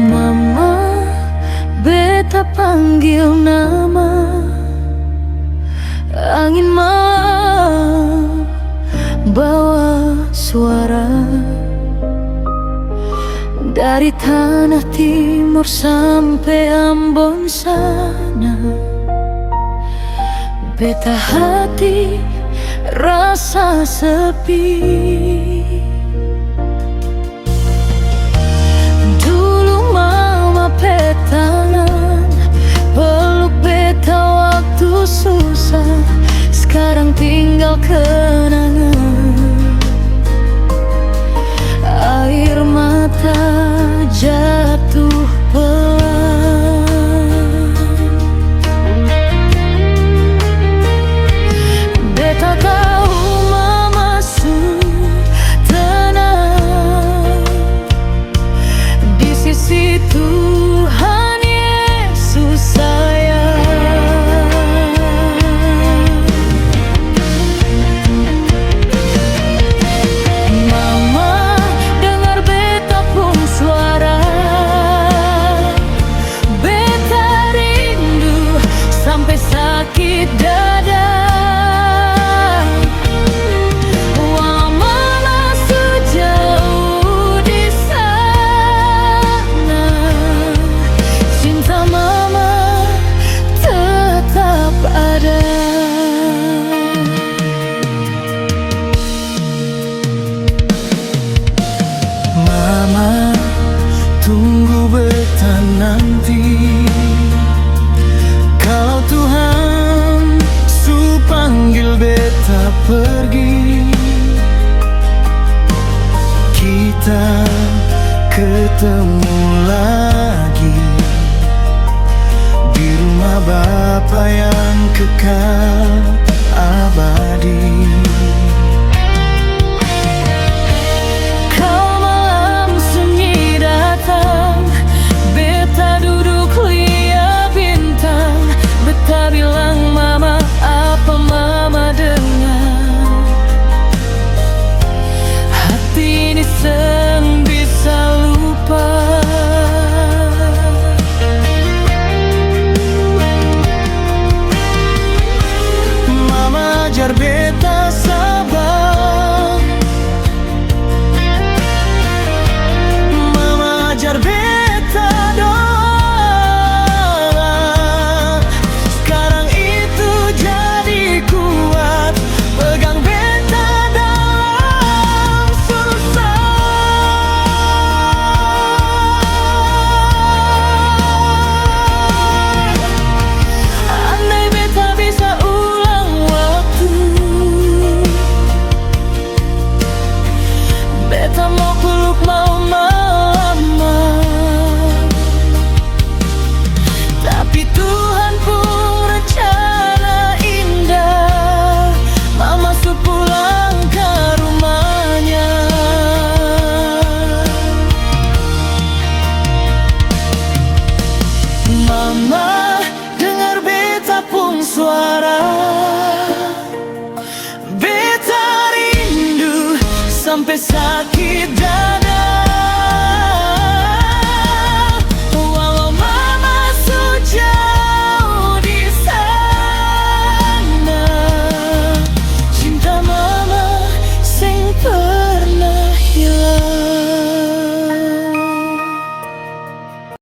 Mama, beta panggil nama. Angin malam bawa suara dari tanah timur sampai Ambon sana. Beta hati rasa sepi. Dulu mama petangan peluk beta waktu susah. Sekarang tinggal kenangan, air mata jatuh pelan. Beta tahu mama su tenang di sisi Tuhan Yesus sayang. Mama dengar beta pun suara, beta rindu sampai sakit dada. Walau mama sejauh di sana, cinta mama tetap ada. Mama, tunggu beta nanti. Kalau Tuhan su panggil beta pergi, kita ketemu lagi di rumah Bapa yang kekal abadi.